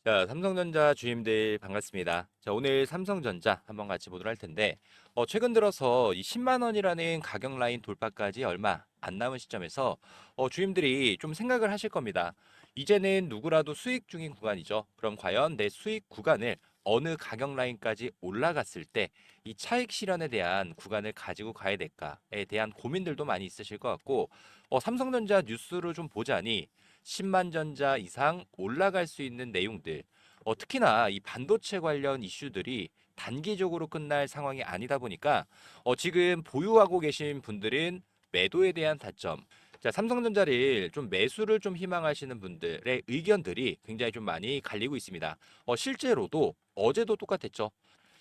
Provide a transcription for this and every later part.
자, 삼성전자 주임들 반갑습니다. 자, 오늘 삼성전자 한번 같이 보도록 할 텐데, 최근 들어서 이 10만 원이라는 가격 라인 돌파까지 얼마 안 남은 시점에서 주임들이 좀 생각을 하실 겁니다. 이제는 누구라도 수익 중인 구간이죠. 그럼 과연 내 수익 구간을 어느 가격 라인까지 올라갔을 때 이 차익 실현에 대한 구간을 가지고 가야 될까에 대한 고민들도 많이 있으실 것 같고, 삼성전자 뉴스를 좀 보자니 10만 전자 이상 올라갈 수 있는 내용들, 특히나 이 반도체 관련 이슈들이 단기적으로 끝날 상황이 아니다 보니까 지금 보유하고 계신 분들은 매도에 대한 타점, 자, 삼성전자를 좀 매수를 좀 희망하시는 분들의 의견들이 굉장히 좀 많이 갈리고 있습니다. 실제로도 어제도 똑같았죠.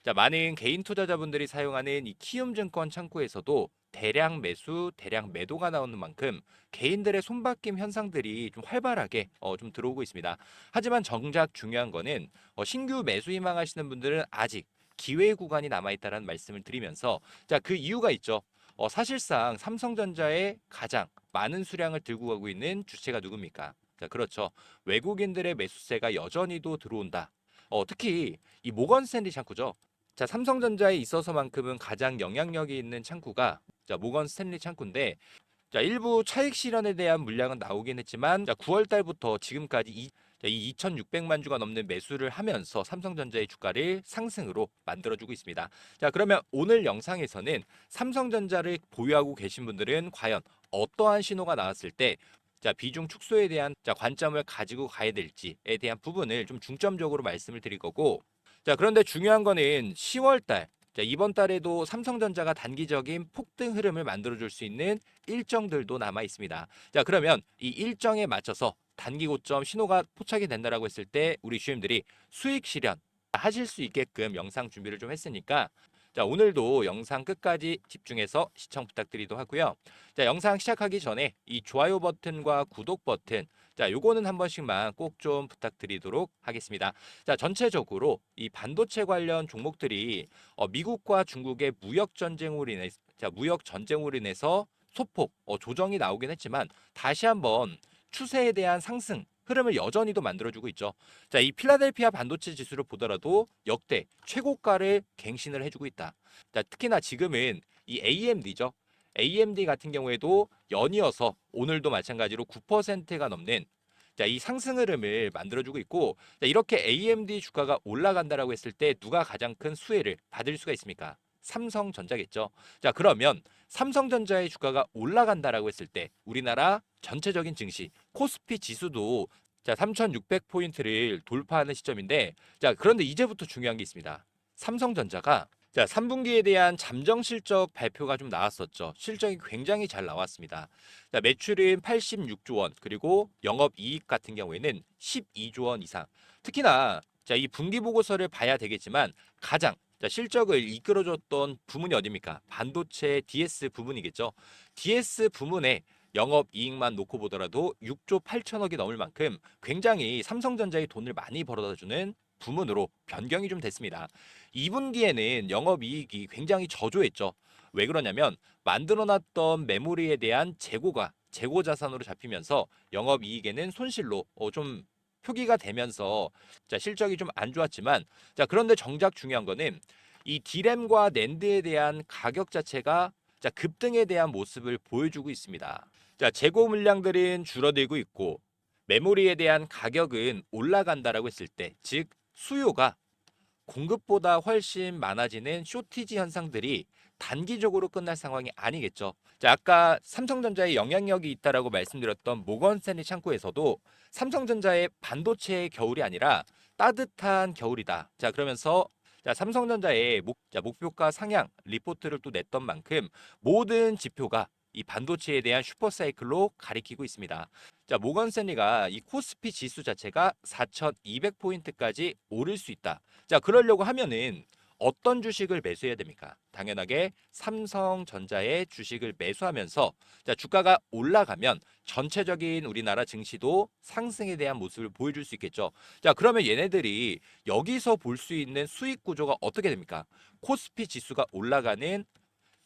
자, 많은 개인 투자자분들이 사용하는 이 키움증권 창구에서도 대량 매수, 대량 매도가 나오는 만큼 개인들의 손바뀜 현상들이 좀 활발하게 좀 들어오고 있습니다. 하지만 정작 중요한 거는 신규 매수 희망하시는 분들은 아직 기회 구간이 남아있다는 말씀을 드리면서 자, 그 이유가 있죠. 사실상 삼성전자의 가장 많은 수량을 들고 가고 있는 주체가 누굽니까? 자, 그렇죠. 외국인들의 매수세가 여전히도 들어온다. 특히 이 모건 스탠리 창구죠. 자, 삼성전자에 있어서만큼은 가장 영향력이 있는 창구가 자, 모건 스탠리 창구인데 자, 일부 차익 실현에 대한 물량은 나오긴 했지만 자, 9월 달부터 지금까지 이 2,600만 주가 넘는 매수를 하면서 삼성전자의 주가를 상승으로 만들어주고 있습니다. 자, 그러면 오늘 영상에서는 삼성전자를 보유하고 계신 분들은 과연 어떠한 신호가 나왔을 때 자, 비중 축소에 대한 자, 관점을 가지고 가야 될지에 대한 부분을 좀 중점적으로 말씀을 드릴 거고 자, 그런데 중요한 거는 10월 달 자, 이번 달에도 삼성전자가 단기적인 폭등 흐름을 만들어줄 수 있는 일정들도 남아 있습니다. 자, 그러면 이 일정에 맞춰서 단기 고점 신호가 포착이 된다라고 했을 때 우리 주임들이 수익 실현 하실 수 있게끔 영상 준비를 좀 했으니까 자, 오늘도 영상 끝까지 집중해서 시청 부탁드리도록 하고요. 자, 영상 시작하기 전에 이 좋아요 버튼과 구독 버튼 자, 요거는 한 번씩만 꼭 좀 부탁드리도록 하겠습니다. 자, 전체적으로 이 반도체 관련 종목들이 미국과 중국의 무역 전쟁으로 인해서 소폭 조정이 나오긴 했지만 다시 한번 추세에 대한 상승 흐름을 여전히도 만들어주고 있죠. 자, 이 필라델피아 반도체 지수를 보더라도 역대 최고가를 갱신을 해주고 있다. 자, 특히나 지금은 이 AMD죠. AMD 같은 경우에도 연이어서 오늘도 마찬가지로 9%가 넘는 자, 이 상승 흐름을 만들어주고 있고 자, 이렇게 AMD 주가가 올라간다라고 했을 때 누가 가장 큰 수혜를 받을 수가 있습니까? 삼성전자겠죠. 자, 그러면 삼성전자의 주가가 올라간다라고 했을 때 우리나라 전체적인 증시 코스피 지수도 자, 3,600포인트를 돌파하는 시점인데 자, 그런데 이제부터 중요한 게 있습니다. 삼성전자가 자, 3분기에 대한 잠정 실적 발표가 좀 나왔었죠. 실적이 굉장히 잘 나왔습니다. 자, 매출은 86조 원, 그리고 영업 이익 같은 경우에는 12조 원 이상. 특히나 자, 이 분기 보고서를 봐야 되겠지만 가장 자, 실적을 이끌어줬던 부문이 어디입니까? 반도체 DS 부문이겠죠. DS 부문에 영업 이익만 놓고 보더라도 6조 8천억이 넘을 만큼 굉장히 삼성전자의 돈을 많이 벌어다 주는 부문으로 변경이 좀 됐습니다. 2분기에는 영업 이익이 굉장히 저조했죠. 왜 그러냐면 만들어놨던 메모리에 대한 재고가 재고 자산으로 잡히면서 영업 이익에는 손실로 좀 표기가 되면서 자, 실적이 좀 안 좋았지만 자, 그런데 정작 중요한 거는 이 디램과 낸드에 대한 가격 자체가 자, 급등에 대한 모습을 보여주고 있습니다. 자, 재고 물량들은 줄어들고 있고 메모리에 대한 가격은 올라간다라고 했을 때, 즉 수요가 공급보다 훨씬 많아지는 쇼티지 현상들이 단기적으로 끝날 상황이 아니겠죠. 자, 아까 삼성전자의 영향력이 있다라고 말씀드렸던 모건스탠리 창구에서도 삼성전자의 반도체의 겨울이 아니라 따뜻한 겨울이다. 자, 그러면서 자, 삼성전자의 목표가 상향 리포트를 또 냈던 만큼 모든 지표가 이 반도체에 대한 슈퍼사이클로 가리키고 있습니다. 자, 모건 스탠리가 이 코스피 지수 자체가 4,200포인트까지 오를 수 있다. 자, 그러려고 하면은 어떤 주식을 매수해야 됩니까? 당연하게 삼성전자의 주식을 매수하면서 자, 주가가 올라가면 전체적인 우리나라 증시도 상승에 대한 모습을 보여줄 수 있겠죠. 자, 그러면 얘네들이 여기서 볼 수 있는 수익 구조가 어떻게 됩니까? 코스피 지수가 올라가는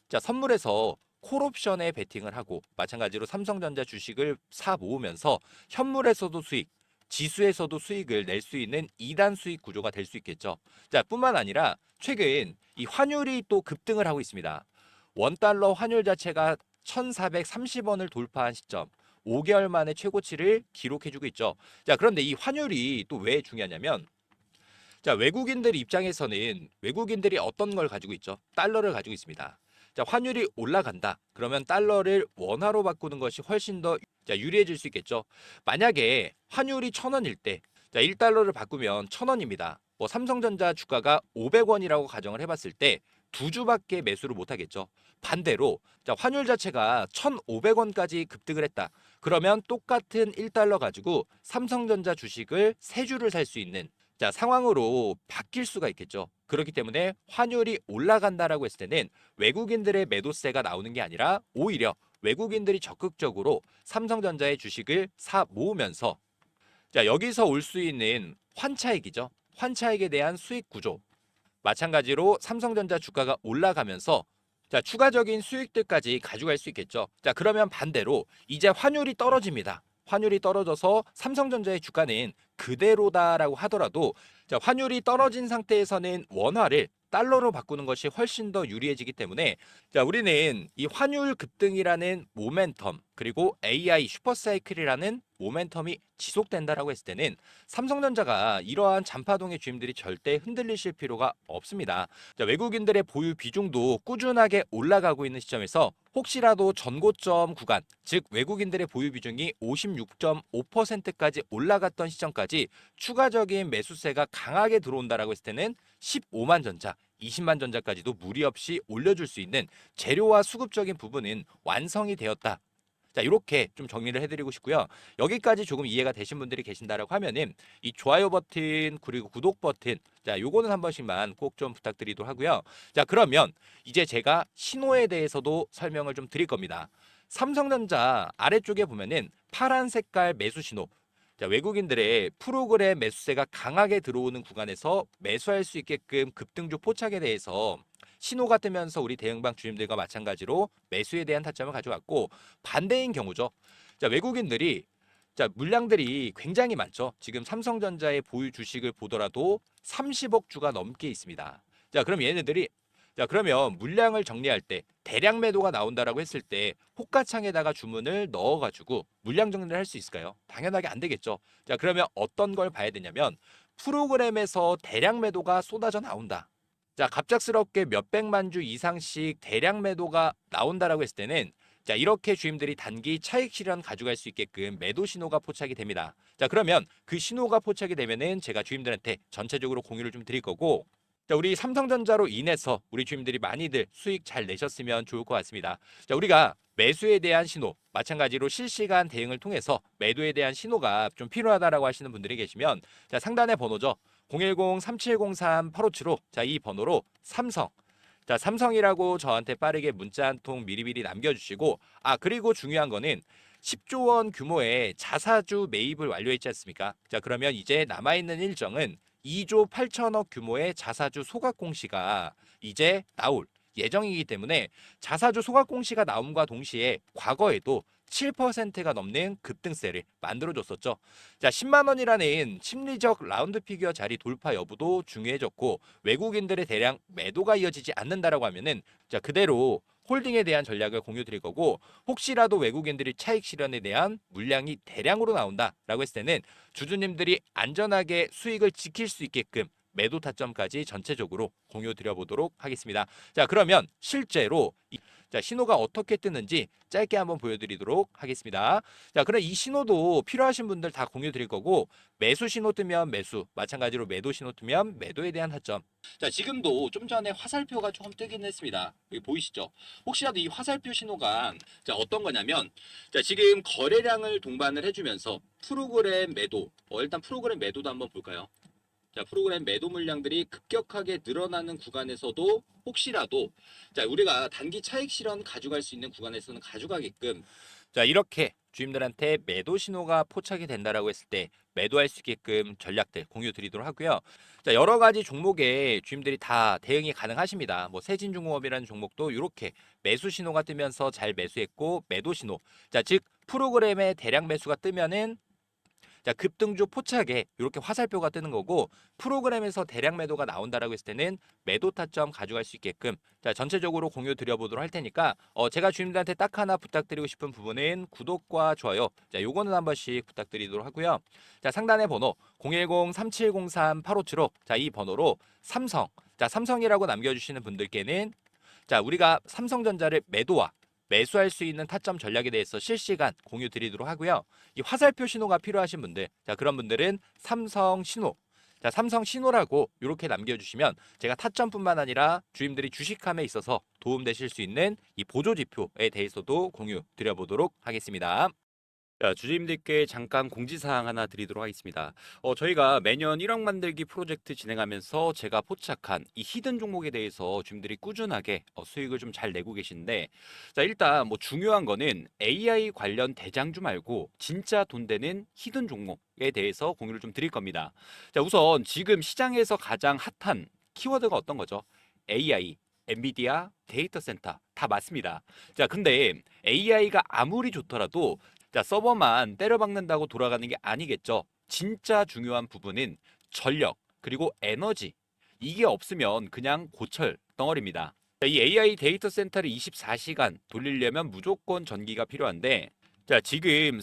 자, 선물에서 콜옵션에 베팅을 하고 마찬가지로 삼성전자 주식을 사 모으면서 현물에서도 수익, 지수에서도 수익을 낼 수 있는 2단 수익 구조가 될 수 있겠죠. 자, 뿐만 아니라 최근 이 환율이 또 급등을 하고 있습니다. 원달러 환율 자체가 1,430원을 돌파한 시점, 5개월 만에 최고치를 기록해주고 있죠. 자, 그런데 이 환율이 또 왜 중요하냐면, 자, 외국인들 입장에서는 외국인들이 어떤 걸 가지고 있죠? 달러를 가지고 있습니다. 자, 환율이 올라간다. 그러면 달러를 원화로 바꾸는 것이 훨씬 더 유리해질 수 있겠죠. 만약에 환율이 1,000원일 때, 자, 1달러를 바꾸면 1,000원입니다. 뭐 삼성전자 주가가 500원이라고 가정을 해봤을 때 두 주밖에 매수를 못 하겠죠. 반대로 자, 환율 자체가 1,500원까지 급등을 했다. 그러면 똑같은 1달러 가지고 삼성전자 주식을 세 주를 살 수 있는 자, 상황으로 바뀔 수가 있겠죠. 그렇기 때문에 환율이 올라간다라고 했을 때는 외국인들의 매도세가 나오는 게 아니라 오히려 외국인들이 적극적으로 삼성전자의 주식을 사 모으면서 자, 여기서 올 수 있는 환차익이죠. 환차익에 대한 수익 구조. 마찬가지로 삼성전자 주가가 올라가면서 자, 추가적인 수익들까지 가져갈 수 있겠죠. 자, 그러면 반대로 이제 환율이 떨어집니다. 환율이 떨어져서 삼성전자의 주가는 그대로다라고 하더라도 자, 환율이 떨어진 상태에서는 원화를 달러로 바꾸는 것이 훨씬 더 유리해지기 때문에 자, 우리는 이 환율 급등이라는 모멘텀 그리고 AI 슈퍼사이클이라는 모멘텀이 지속된다라고 했을 때는 삼성전자가 이러한 잔파동의 주임들이 절대 흔들리실 필요가 없습니다. 자, 외국인들의 보유 비중도 꾸준하게 올라가고 있는 시점에서 혹시라도 전고점 구간, 즉 외국인들의 보유 비중이 56.5%까지 올라갔던 시점까지 추가적인 매수세가 강하게 들어온다라고 했을 때는 15만 전자, 20만 전자까지도 무리 없이 올려줄 수 있는 재료와 수급적인 부분은 완성이 되었다. 자, 이렇게 좀 정리를 해드리고 싶고요. 여기까지 조금 이해가 되신 분들이 계신다라고 하면은 이 좋아요 버튼 그리고 구독 버튼 자, 요거는 한 번씩만 꼭 좀 부탁드리도록 하고요. 자, 그러면 이제 제가 신호에 대해서도 설명을 좀 드릴 겁니다. 삼성전자 아래쪽에 보면은 파란 색깔 매수 신호. 자, 외국인들의 프로그램 매수세가 강하게 들어오는 구간에서 매수할 수 있게끔 급등주 포착에 대해서 신호가 뜨면서 우리 대형방 주임들과 마찬가지로 매수에 대한 타점을 가져왔고 반대인 경우죠. 자, 외국인들이 자, 물량들이 굉장히 많죠. 지금 삼성전자의 보유 주식을 보더라도 30억 주가 넘게 있습니다. 자, 그럼 얘네들이 자, 그러면 물량을 정리할 때 대량 매도가 나온다라고 했을 때 호가창에다가 주문을 넣어가지고 물량 정리를 할 수 있을까요? 당연하게 안 되겠죠. 자, 그러면 어떤 걸 봐야 되냐면 프로그램에서 대량 매도가 쏟아져 나온다. 자, 갑작스럽게 몇백만 주 이상씩 대량 매도가 나온다라고 했을 때는 자, 이렇게 주임들이 단기 차익 실현 가져갈 수 있게끔 매도 신호가 포착이 됩니다. 자, 그러면 그 신호가 포착이 되면은 제가 주임들한테 전체적으로 공유를 좀 드릴 거고 자, 우리 삼성전자로 인해서 우리 주임들이 많이들 수익 잘 내셨으면 좋을 것 같습니다. 자, 우리가 매수에 대한 신호, 마찬가지로 실시간 대응을 통해서 매도에 대한 신호가 좀 필요하다라고 하시는 분들이 계시면 자, 상단의 번호죠. 010-3703-8575. 자, 이 번호로 삼성. 자, 삼성이라고 저한테 빠르게 문자 한 통 미리미리 남겨주시고, 아, 그리고 중요한 거는 10조 원 규모의 자사주 매입을 완료했지 않습니까? 자, 그러면 이제 남아있는 일정은 2조 8천억 규모의 자사주 소각 공시가 이제 나올 예정이기 때문에 자사주 소각 공시가 나옴과 동시에 과거에도 7%가 넘는 급등세를 만들어줬었죠. 자, 10만 원이라는 심리적 라운드 피규어 자리 돌파 여부도 중요해졌고 외국인들의 대량 매도가 이어지지 않는다라고 하면은 자, 그대로 홀딩에 대한 전략을 공유 드릴 거고 혹시라도 외국인들이 차익 실현에 대한 물량이 대량으로 나온다라고 했을 때는 주주님들이 안전하게 수익을 지킬 수 있게끔 매도 타점까지 전체적으로 공유 드려보도록 하겠습니다. 자, 그러면 실제로 자, 신호가 어떻게 뜨는지 짧게 한번 보여드리도록 하겠습니다. 자, 그럼 이 신호도 필요하신 분들 다 공유 드릴 거고 매수 신호 뜨면 매수, 마찬가지로 매도 신호 뜨면 매도에 대한 타점. 자, 지금도 좀 전에 화살표가 조금 뜨긴 했습니다. 여기 보이시죠? 혹시라도 이 화살표 신호가 자, 어떤 거냐면 자, 지금 거래량을 동반을 해주면서 프로그램 매도, 일단 프로그램 매도도 한번 볼까요? 자, 프로그램 매도 물량들이 급격하게 늘어나는 구간에서도 혹시라도 자, 우리가 단기 차익 실현 가져갈 수 있는 구간에서는 가져가게끔 자, 이렇게 주임들한테 매도 신호가 포착이 된다라고 했을 때 매도할 수 있게끔 전략들 공유 드리도록 하고요. 자, 여러 가지 종목에 주임들이 다 대응이 가능하십니다. 뭐 세진중공업이라는 종목도 이렇게 매수 신호가 뜨면서 잘 매수했고 매도 신호. 자, 즉 프로그램의 대량 매수가 뜨면은 자, 급등주 포착에 이렇게 화살표가 뜨는 거고 프로그램에서 대량 매도가 나온다라고 했을 때는 매도 타점 가져갈 수 있게끔 자, 전체적으로 공유 드려보도록 할 테니까 제가 주님들한테 딱 하나 부탁드리고 싶은 부분은 구독과 좋아요. 자, 요거는 한 번씩 부탁드리도록 하고요. 자, 상단의 번호 010-3703-8575 자, 이 번호로 삼성 자, 삼성이라고 남겨주시는 분들께는 자, 우리가 삼성전자를 매도와 매수할 수 있는 타점 전략에 대해서 실시간 공유 드리도록 하고요. 이 화살표 신호가 필요하신 분들, 자, 그런 분들은 삼성 신호. 자, 삼성 신호라고 이렇게 남겨주시면 제가 타점뿐만 아니라 주임들이 주식함에 있어서 도움되실 수 있는 이 보조 지표에 대해서도 공유 드려보도록 하겠습니다. 자, 주주님들께 잠깐 공지사항 하나 드리도록 하겠습니다. 저희가 매년 1억 만들기 프로젝트 진행하면서 제가 포착한 이 히든 종목에 대해서 주주님들이 꾸준하게 수익을 좀 잘 내고 계신데, 자, 일단 뭐 중요한 거는 AI 관련 대장주 말고 진짜 돈 되는 히든 종목에 대해서 공유를 좀 드릴 겁니다. 자, 우선 지금 시장에서 가장 핫한 키워드가 어떤 거죠? AI, 엔비디아, 데이터 센터 다 맞습니다. 자, 근데 AI가 아무리 좋더라도 자, 서버만 때려박는다고 돌아가는 게 아니겠죠. 진짜 중요한 부분은 전력, 그리고 에너지. 이게 없으면 그냥 고철 덩어리입니다. 자, 이 AI 데이터 센터를 24시간 돌리려면 무조건 전기가 필요한데, 자, 지금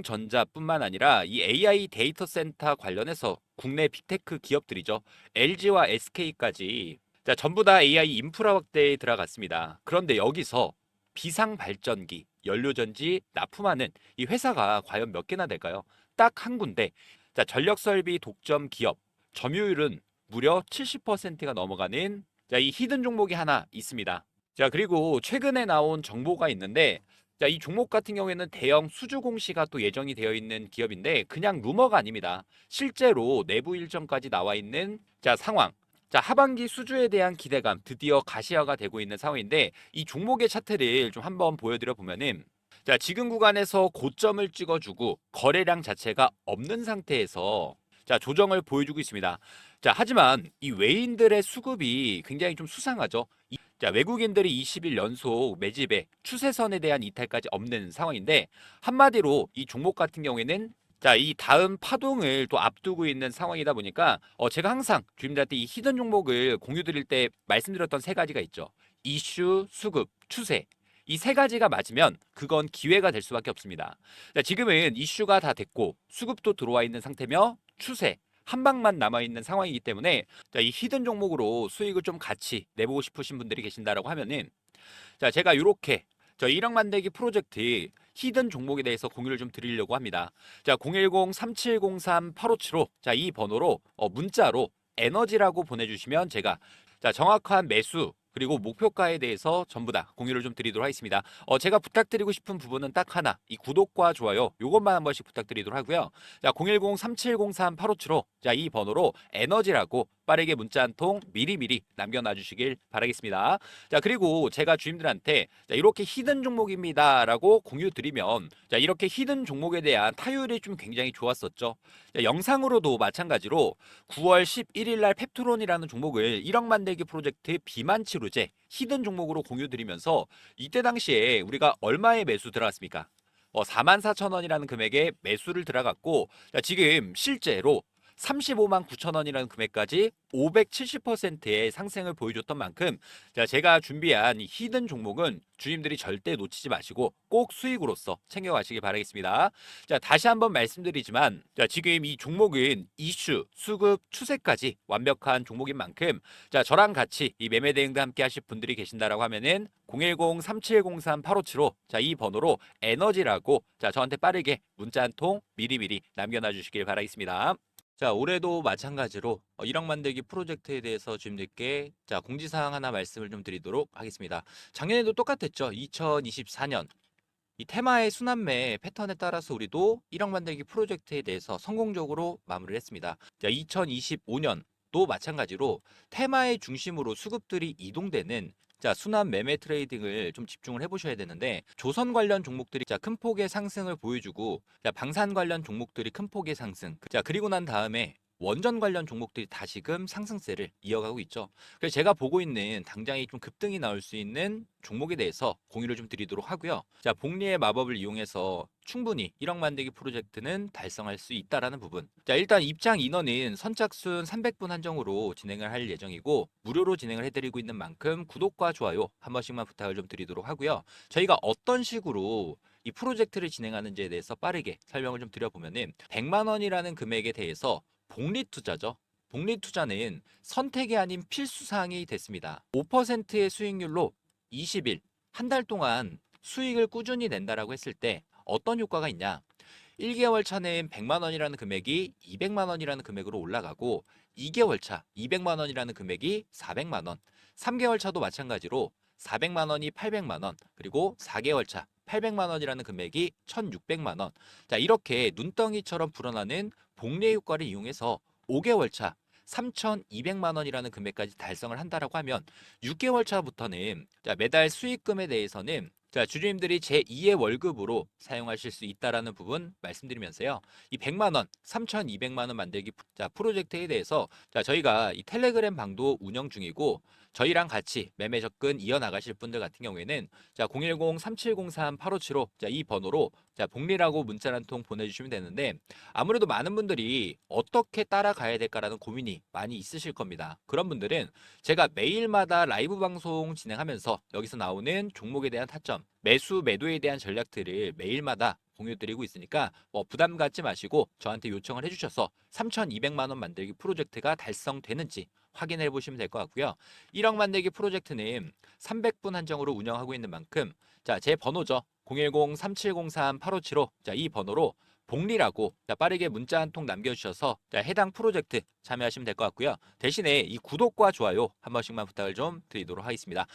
삼성전자뿐만 아니라 이 AI 데이터 센터 관련해서 국내 빅테크 기업들이죠. LG와 SK까지 자, 전부 다 AI 인프라 확대에 들어갔습니다. 그런데 여기서 비상 발전기, 연료전지 납품하는 이 회사가 과연 몇 개나 될까요? 딱 한 군데. 자, 전력 설비 독점 기업. 점유율은 무려 70%가 넘어가는 자, 이 히든 종목이 하나 있습니다. 자, 그리고 최근에 나온 정보가 있는데 자, 이 종목 같은 경우에는 대형 수주 공시가 또 예정이 되어 있는 기업인데 그냥 루머가 아닙니다. 실제로 내부 일정까지 나와 있는 자, 상황. 자, 하반기 수주에 대한 기대감 드디어 가시화가 되고 있는 상황인데 이 종목의 차트를 좀 한번 보여드려 보면은 자, 지금 구간에서 고점을 찍어주고 거래량 자체가 없는 상태에서 자, 조정을 보여주고 있습니다. 자, 하지만 이 외인들의 수급이 굉장히 좀 수상하죠. 자, 외국인들이 20일 연속 매집에 추세선에 대한 이탈까지 없는 상황인데 한마디로 이 종목 같은 경우에는 자, 이 다음 파동을 또 앞두고 있는 상황이다 보니까 제가 항상 주임들한테 이 히든 종목을 공유 드릴 때 말씀드렸던 세 가지가 있죠. 이슈, 수급, 추세. 이 세 가지가 맞으면 그건 기회가 될 수밖에 없습니다. 자, 지금은 이슈가 다 됐고 수급도 들어와 있는 상태며 추세 한 방만 남아 있는 상황이기 때문에 자, 이 히든 종목으로 수익을 좀 같이 내보고 싶으신 분들이 계신다라고 하면은 자, 제가 이렇게 저 1억 만들기 프로젝트 히든 종목에 대해서 공유를 좀 드리려고 합니다. 자, 010-3703-8575 자, 이 번호로 문자로 에너지라고 보내주시면 제가 자, 정확한 매수 그리고 목표가에 대해서 전부 다 공유를 좀 드리도록 하겠습니다. 제가 부탁드리고 싶은 부분은 딱 하나, 이 구독과 좋아요 요것만 한 번씩 부탁드리도록 하고요. 자, 010-3703-8575 자, 이 번호로 에너지라고 빠르게 문자 한 통 미리미리 남겨놔 주시길 바라겠습니다. 자, 그리고 제가 주임들한테 자, 이렇게 히든 종목입니다라고 공유 드리면 자, 이렇게 히든 종목에 대한 타율이 좀 굉장히 좋았었죠. 자, 영상으로도 마찬가지로 9월 11일 날 펩트론이라는 종목을 1억 만들기 프로젝트 비만 치료제 히든 종목으로 공유 드리면서 이때 당시에 우리가 얼마에 매수 들어갔습니까? 44,000원이라는 금액에 매수를 들어갔고 자, 지금 실제로 35만 9천 원이라는 금액까지 570%의 상승을 보여줬던 만큼 자, 제가 준비한 이 히든 종목은 주님들이 절대 놓치지 마시고 꼭 수익으로서 챙겨가시길 바라겠습니다. 자, 다시 한번 말씀드리지만 자, 지금 이 종목은 이슈, 수급, 추세까지 완벽한 종목인 만큼 자, 저랑 같이 이 매매 대응도 함께 하실 분들이 계신다라고 하면은 010-3703-8575 자, 이 번호로 에너지라고 자, 저한테 빠르게 문자 한 통 미리미리 남겨놔 주시길 바라겠습니다. 자, 올해도 마찬가지로 1억 만들기 프로젝트에 대해서 주님들께 자, 공지사항 하나 말씀을 좀 드리도록 하겠습니다. 작년에도 똑같았죠. 2024년 이 테마의 순환매 패턴에 따라서 우리도 1억 만들기 프로젝트에 대해서 성공적으로 마무리를 했습니다. 자, 2025년도 마찬가지로 테마의 중심으로 수급들이 이동되는 자, 순환 매매 트레이딩을 좀 집중을 해보셔야 되는데 조선 관련 종목들이 자, 큰 폭의 상승을 보여주고 자, 방산 관련 종목들이 큰 폭의 상승 자, 그리고 난 다음에 원전 관련 종목들이 다시금 상승세를 이어가고 있죠. 그래서 제가 보고 있는 당장이 좀 급등이 나올 수 있는 종목에 대해서 공유를 좀 드리도록 하고요. 자, 복리의 마법을 이용해서 충분히 1억 만들기 프로젝트는 달성할 수 있다라는 부분. 자, 일단 입장 인원은 선착순 300분 한정으로 진행을 할 예정이고 무료로 진행을 해드리고 있는 만큼 구독과 좋아요 한 번씩만 부탁을 좀 드리도록 하고요. 저희가 어떤 식으로 이 프로젝트를 진행하는지에 대해서 빠르게 설명을 좀 드려보면은 100만 원이라는 금액에 대해서 복리 투자죠. 복리 투자는 선택이 아닌 필수 사항이 됐습니다. 5%의 수익률로 20일, 한 달 동안 수익을 꾸준히 낸다라고 했을 때 어떤 효과가 있냐? 1개월 차는 100만 원이라는 금액이 200만 원이라는 금액으로 올라가고 2개월 차 200만 원이라는 금액이 400만 원, 3개월 차도 마찬가지로 400만 원이 800만 원, 그리고 4개월 차 800만 원이라는 금액이 1,600만 원. 자, 이렇게 눈덩이처럼 불어나는 복리 효과를 이용해서 5개월 차 3,200만 원이라는 금액까지 달성을 한다라고 하면 6개월 차부터는 자, 매달 수익금에 대해서는 자, 주주님들이 제2의 월급으로 사용하실 수 있다라는 부분 말씀드리면서요. 이 100만 원, 3,200만 원 만들기 자, 프로젝트에 대해서 자, 저희가 이 텔레그램 방도 운영 중이고 저희랑 같이 매매 접근 이어나가실 분들 같은 경우에는 자, 010-3703-8575 자, 이 번호로 자, 복리라고 문자 한 통 보내주시면 되는데 아무래도 많은 분들이 어떻게 따라가야 될까라는 고민이 많이 있으실 겁니다. 그런 분들은 제가 매일마다 라이브 방송 진행하면서 여기서 나오는 종목에 대한 타점, 매수, 매도에 대한 전략들을 매일마다 공유드리고 있으니까 뭐 부담 갖지 마시고 저한테 요청을 해주셔서 3,200만 원 만들기 프로젝트가 달성되는지 확인해 보시면 될 것 같고요. 1억 만들기 프로젝트는 300분 한정으로 운영하고 있는 만큼 자, 제 번호죠. 010-3703-8575 자, 이 번호로 복리라고 자, 빠르게 문자 한 통 남겨주셔서 자, 해당 프로젝트 참여하시면 될 것 같고요. 대신에 이 구독과 좋아요 한 번씩만 부탁을 좀 드리도록 하겠습니다.